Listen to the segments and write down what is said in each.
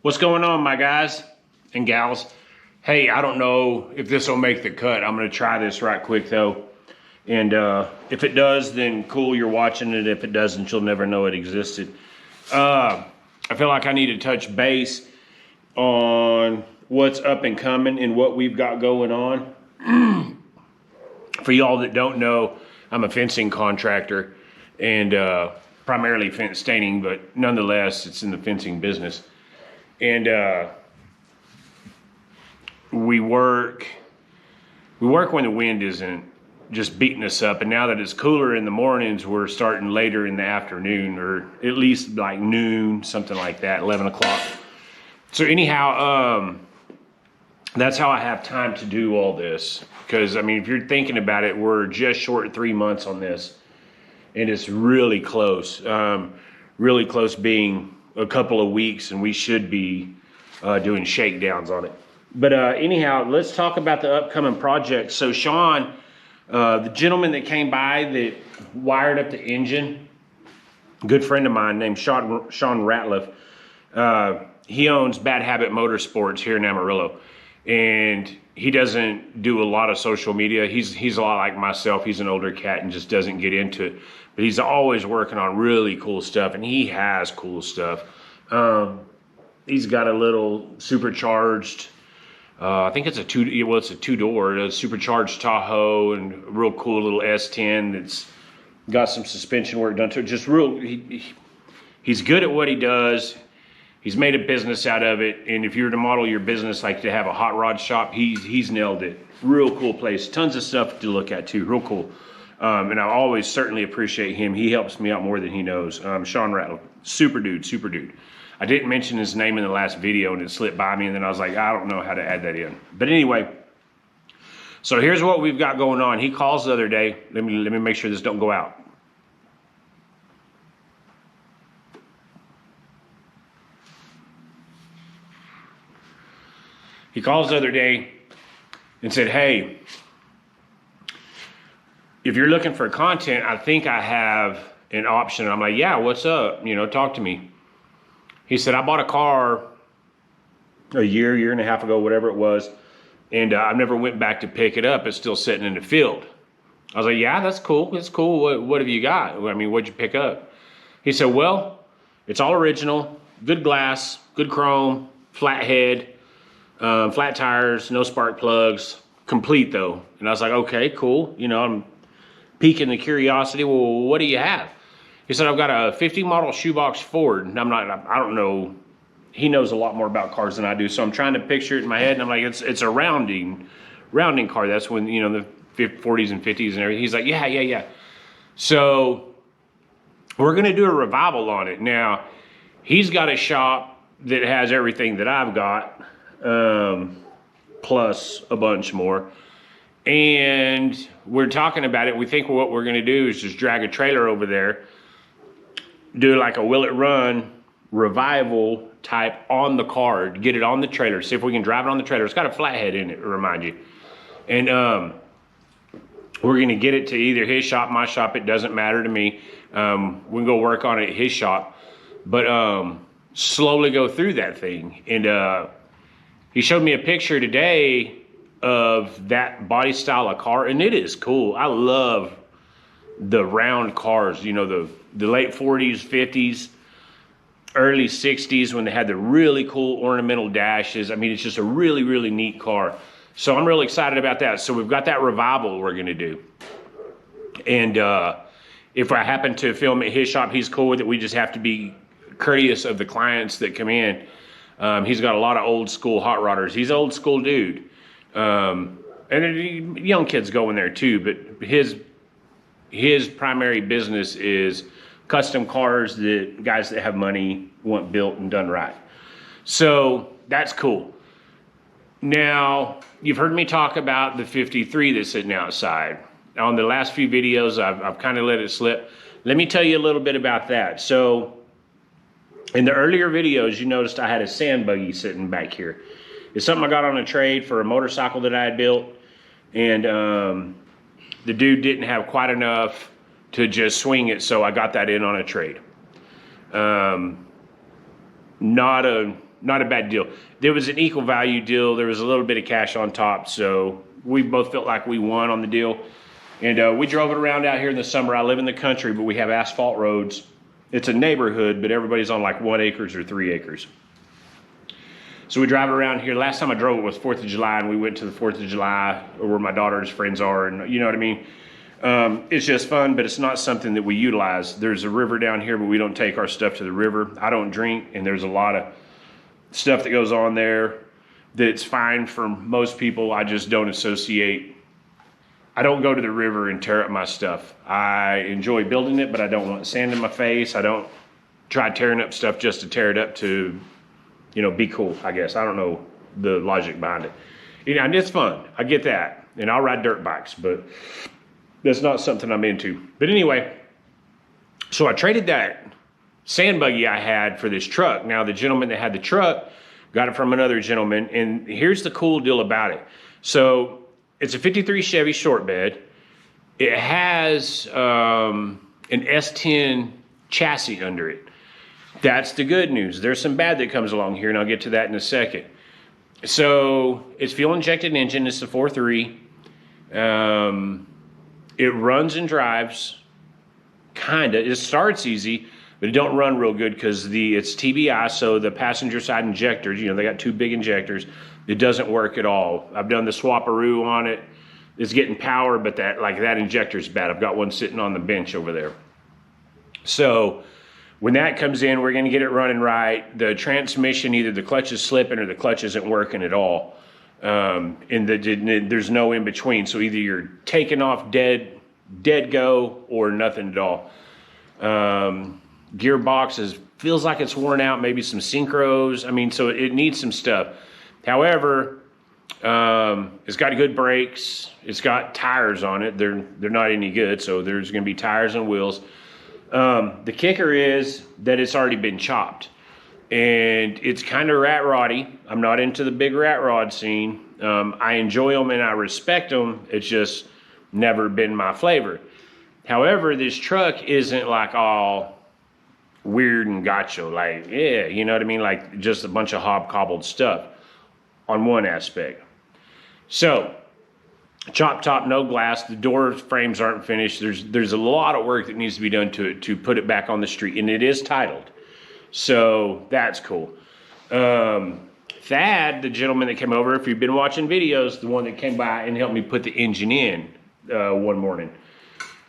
What's going on, my guys and gals? Hey, I don't know if this will make the cut. I'm gonna try this right quick though. And if it does, then cool, you're watching it. If it doesn't, you'll never know it existed. I feel like I need to touch base on what's up and coming and what we've got going on. For y'all that don't know, I'm a fencing contractor and primarily fence staining, but nonetheless, it's in the fencing business. And we work when the wind isn't just beating us up. And now that it's cooler in the mornings, we're starting later in the afternoon, or at least like noon, something like that, 11 o'clock. So anyhow, that's how I have time to do all this. Because, I mean, if you're thinking about it, we're just short of 3 months on this. And it's really close being a couple of weeks, and we should be doing shakedowns on it. But anyhow, let's talk about the upcoming project. So Sean, the gentleman that came by that wired up the engine, good friend of mine named Sean Ratliff, he owns Bad Habit Motorsports here in Amarillo. And he doesn't do a lot of social media. He's a lot like myself. He's an older cat and just doesn't get into it. But he's always working on really cool stuff, and he has cool stuff. He's got a little supercharged, I think it's a two-door, a supercharged Tahoe, and a real cool little S10 that's got some suspension work done to it. Just real, he's good at what he does. He's made a business out of it, and if you were to model your business like to have a hot rod shop, he's nailed it. Real cool place. Tons of stuff to look at too. Real cool. And I always certainly appreciate him. He helps me out more than he knows. Sean Ratliff, super dude. I didn't mention his name in the last video, and it slipped by me, and then I was like, I don't know how to add that in. But anyway, so here's what we've got going on. He calls the other day. Let me make sure this don't go out. He calls the other day and said, hey, if you're looking for content, I think I have an option. And I'm like, yeah, what's up? Talk to me. He said, I bought a car a year and a half ago, whatever it was, and I never went back to pick it up. It's still sitting in the field. I was like, yeah, that's cool. That's cool. What have you got? I mean, what'd you pick up? He said, well, it's all original, good glass, good chrome, flat head, flat tires, no spark plugs, complete though. And I was like, okay, cool. I'm piquing the curiosity. Well, what do you have? He said, I've got a 50 model shoebox Ford. And I don't know. He knows a lot more about cars than I do. So I'm trying to picture it in my head. And I'm like, it's a rounding car. That's when, the 40s and 50s and everything. He's like, yeah. So we're going to do a revival on it. Now, he's got a shop that has everything that I've got, plus a bunch more. And we're talking about it. We think what we're going to do is just drag a trailer over there, do like a Will It Run revival type on the car, get it on the trailer, see if we can drive it on the trailer. It's got a flathead in it, to remind you. And we're going to get it to either his shop, my shop. It doesn't matter to me. We can go work on it at his shop. But slowly go through that thing. And he showed me a picture today of that body style of car, and it is cool. I love the round cars, the late 40s, 50s, early 60s when they had the really cool ornamental dashes. I mean, it's just a really, really neat car. So I'm really excited about that. So we've got that revival we're going to do. And if I happen to film at his shop, he's cool with it. We just have to be courteous of the clients that come in. He's got a lot of old school hot rodders. He's an old school dude. And young kids go in there too, but his primary business is custom cars that guys that have money want built and done right. So that's cool. Now, you've heard me talk about the 53 that's sitting outside. On the last few videos, I've kind of let it slip. Let me tell you a little bit about that. So in the earlier videos, you noticed I had a sand buggy sitting back here. It's something I got on a trade for a motorcycle that I had built. And the dude didn't have quite enough to just swing it, so I got that in on a trade. Not a not a bad deal. There was an equal value deal. There was a little bit of cash on top, so we both felt like we won on the deal. And we drove it around out here in the summer. I live in the country, but we have asphalt roads. It's a neighborhood, but everybody's on like 1 acre or 3 acres. So we drive around here. Last time I drove it was 4th of July, and we went to the 4th of July where my daughter's friends are, and you know what I mean? It's just fun, but it's not something that we utilize. There's a river down here, but we don't take our stuff to the river. I don't drink, and there's a lot of stuff that goes on there that's fine for most people. I just don't associate. I don't go to the river and tear up my stuff. I enjoy building it, but I don't want sand in my face. I don't try tearing up stuff just to tear it up to, you know, be cool, I guess. I don't know the logic behind it. You know, and it's fun. I get that. And I'll ride dirt bikes, but that's not something I'm into. But anyway, so I traded that sand buggy I had for this truck. Now, the gentleman that had the truck got it from another gentleman. And here's the cool deal about it. So it's a 53 Chevy short bed. It has an S10 chassis under it. That's the good news. There's some bad that comes along here, and I'll get to that in a second. So it's fuel injected engine. It's the 4.3. It runs and drives, kinda. It starts easy, but it don't run real good because it's TBI, so the passenger side injectors, you know, they got 2 big injectors. It doesn't work at all. I've done the swapperoo on it. It's getting power, but that injector's bad. I've got one sitting on the bench over there. So when that comes in, we're gonna get it running right. The transmission, either the clutch is slipping or the clutch isn't working at all. And there's no in between. So either you're taking off dead go or nothing at all. Gearbox feels like it's worn out, maybe some synchros. I mean, so it needs some stuff. However, it's got good brakes. It's got tires on it. They're not any good. So there's going to be tires and wheels. The kicker is that it's already been chopped. And it's kind of rat roddy. I'm not into the big rat rod scene. I enjoy them and I respect them. It's just never been my flavor. However, this truck isn't like all weird and gotcha. Like, yeah, you know what I mean? Like just a bunch of hobcobbled stuff on one aspect. So, chop top, no glass. The door frames aren't finished. There's a lot of work that needs to be done to it to put it back on the street. And it is titled. So that's cool. Thad, the gentleman that came over, if you've been watching videos, the one that came by and helped me put the engine in one morning,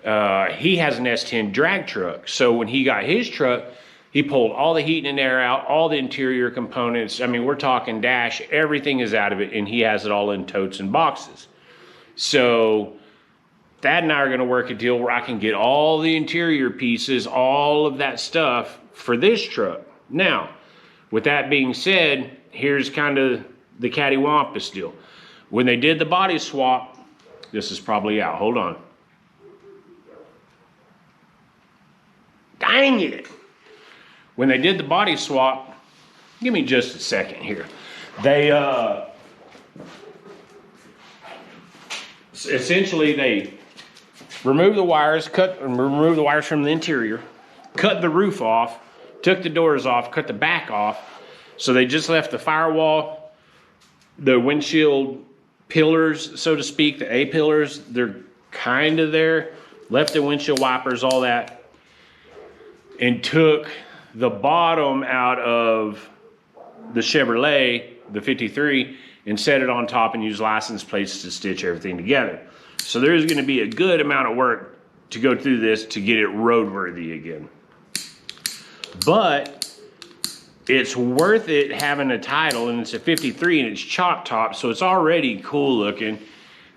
he has an S10 drag truck. So when he got his truck, he pulled all the heat and air out, all the interior components. I mean, we're talking dash, everything is out of it, and he has it all in totes and boxes. So Thad and I are going to work a deal where I can get all the interior pieces, all of that stuff for this truck. Now, with that being said, here's kind of the cattywampus deal. When they did the body swap, this is probably out. Hold on. Dang it. When they did the body swap, give me just a second here. They, essentially they removed the wires, removed the wires from the interior, cut the roof off, took the doors off, cut the back off. So they just left the firewall, the windshield pillars, so to speak, the A-pillars, they're kind of there. Left the windshield wipers, all that, and took the bottom out of the Chevrolet, the 53, and set it on top and use license plates to stitch everything together. So there's going to be a good amount of work to go through this to get it roadworthy again. But it's worth it having a title, and it's a 53 and it's chop top, so it's already cool looking.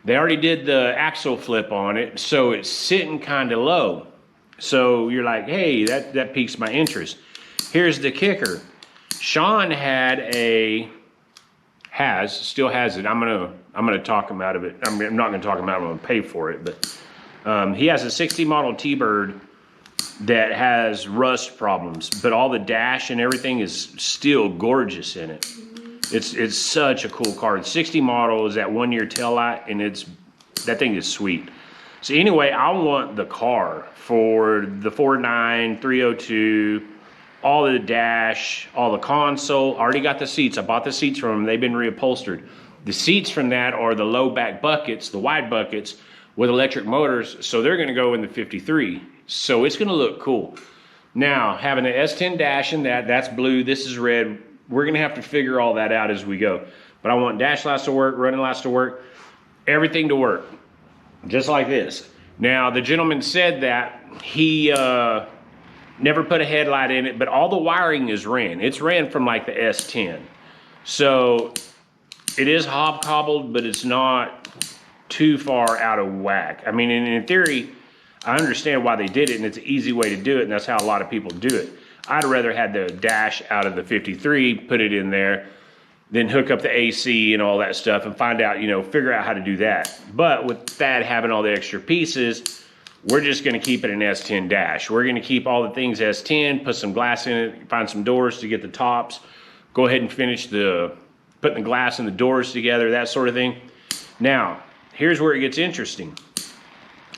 They already did the axle flip on it, so it's sitting kind of low. So you're like, hey, that piques my interest. Here's the kicker. Sean still has it. I'm gonna talk him out of it. I'm not gonna talk him out. I'm gonna pay for it. But he has a 60 model T-Bird that has rust problems, but all the dash and everything is still gorgeous in it. It's such a cool car. The 60 model is that 1 year tail light, and that thing is sweet. So anyway, I want the car for the 4.9 302 all the dash, all the console. Already got the seats. I bought the seats from them. They've been reupholstered. The seats from that are the low back buckets, the wide buckets with electric motors. So they're going to go in the 53. So it's going to look cool. Now, having an S10 dash in that's blue. This is red. We're going to have to figure all that out as we go. But I want dash lights to work, running lights to work, everything to work. Just like this. Now, the gentleman said that he never put a headlight in it, but all the wiring is ran. It's ran from like the S10. So it is hobcobbled, but it's not too far out of whack. I mean, in theory, I understand why they did it, and it's an easy way to do it, and that's how a lot of people do it. I'd rather had the dash out of the 53, put it in there, then hook up the AC and all that stuff and find out, figure out how to do that. But with that having all the extra pieces, we're just going to keep it an S10 dash. We're going to keep all the things S10, put some glass in it, find some doors to get the tops, go ahead and finish putting the glass and the doors together, that sort of thing. Now, here's where it gets interesting.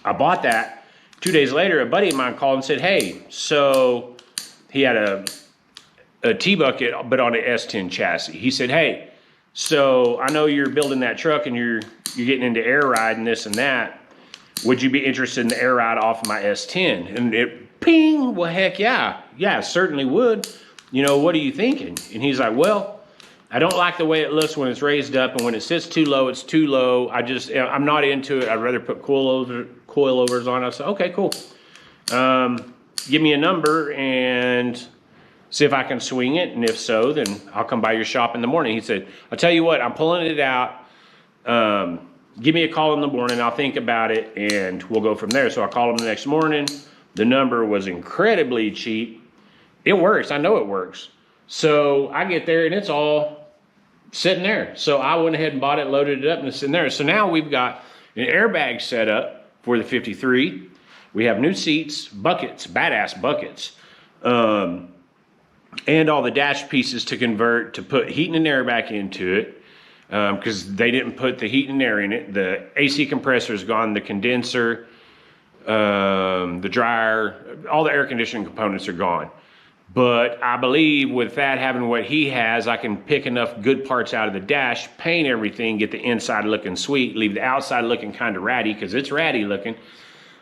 I bought that. 2 days later, a buddy of mine called and said, hey, so he had a T-bucket, but on an S10 chassis. He said, hey, so I know you're building that truck and you're getting into air ride and this and that. Would you be interested in the air ride off of my S10? And it ping, well, heck yeah. Yeah, certainly would. What are you thinking? And he's like, well, I don't like the way it looks when it's raised up, and when it sits too low, it's too low. I'm not into it. I'd rather put coilovers on. I said, okay, cool. Give me a number and see if I can swing it, and if so, then I'll come by your shop in the morning. He said, I'll tell you what, I'm pulling it out. Give me a call in the morning. I'll think about it, and we'll go from there. So I called him the next morning. The number was incredibly cheap. It works. I know it works. So I get there, and it's all sitting there. So I went ahead and bought it, loaded it up, and it's in there. So now we've got an airbag set up for the 53. We have new seats, buckets, badass buckets. And all the dash pieces to convert to put heat and air back into it, because they didn't put the heat and air in it. The AC compressor is gone, the condenser, the dryer, all the air conditioning components are gone. But I believe with that having what he has, I can pick enough good parts out of the dash, paint everything, get the inside looking sweet, leave the outside looking kind of ratty, because it's ratty looking.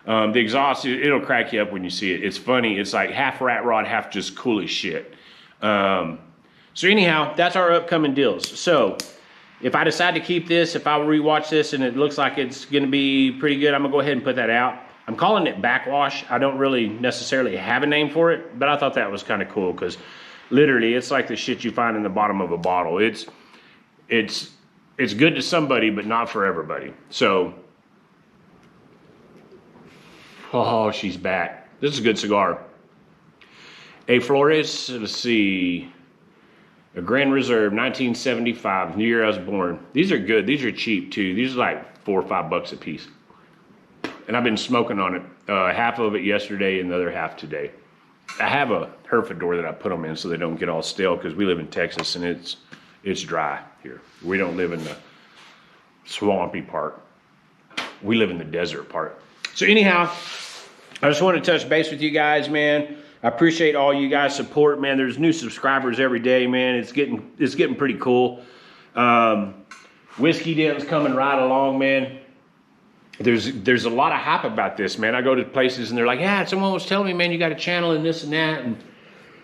The exhaust, it'll crack you up when you see it. It's funny. It's like half rat rod, half just cool as shit. So anyhow, that's our upcoming deals. So if I decide to keep this, if I rewatch this and it looks like it's going to be pretty good, I'm going to go ahead and put that out. I'm calling it backwash. I don't really necessarily have a name for it, but I thought that was kind of cool because literally it's like the shit you find in the bottom of a bottle. It's good to somebody, but not for everybody. So, oh, she's back. This is a good cigar. A Flores, let's see, a Grand Reserve, 1975, the year I was born. These are good. These are cheap too. These are like $4 or $5 a piece. And I've been smoking on it, half of it yesterday and the other half today. I have a Herfador that I put them in so they don't get all stale because we live in Texas and it's dry here. We don't live in the swampy part. We live in the desert part. So anyhow, I just want to touch base with you guys, man. I appreciate all you guys' support, man. There's new subscribers every day, man. It's getting pretty cool. Whiskey Den's coming right along, man. There's a lot of hype about this, man. I go to places and they're like, yeah, someone was telling me, man, you got a channel and this and that. And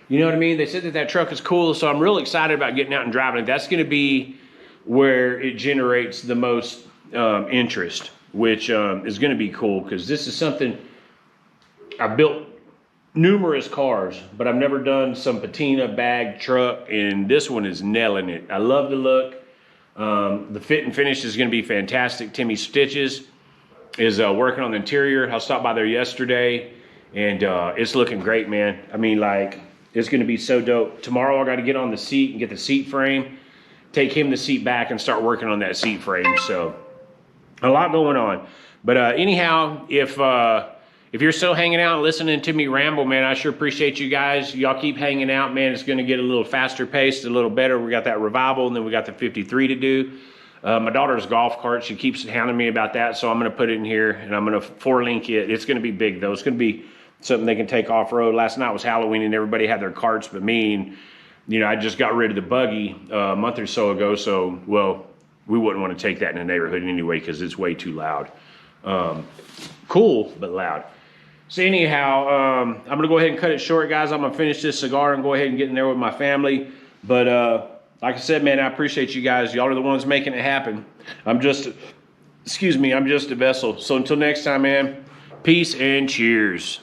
you know what I mean? They said that truck is cool. So I'm real excited about getting out and driving it. That's going to be where it generates the most interest, which is going to be cool because this is something I've built numerous cars, but I've never done some patina bag truck, and this one is nailing it. I love the look. The fit and finish is going to be fantastic. Timmy Stitches is working on the interior. I stopped by there yesterday, and it's looking great, man. I mean, like, it's going to be so dope. Tomorrow I got to get on the seat and get the seat frame, take him the seat back, and start working on that seat frame. So a lot going on. But anyhow, if you're still hanging out and listening to me ramble, man, I sure appreciate you guys. Y'all keep hanging out, man. It's going to get a little faster paced, a little better. We got that revival, and then we got the 53 to do. My daughter's golf cart, she keeps hounding me about that, so I'm going to put it in here, and I'm going to 4-link it. It's going to be big, though. It's going to be something they can take off-road. Last night was Halloween and everybody had their carts but me, and you know, I just got rid of the buggy a month or so ago, so, well, we wouldn't want to take that in the neighborhood anyway because it's way too loud. Cool, but loud. So anyhow, I'm going to go ahead and cut it short, guys. I'm going to finish this cigar and go ahead and get in there with my family. But like I said, man, I appreciate you guys. Y'all are the ones making it happen. I'm just a vessel. So until next time, man, peace and cheers.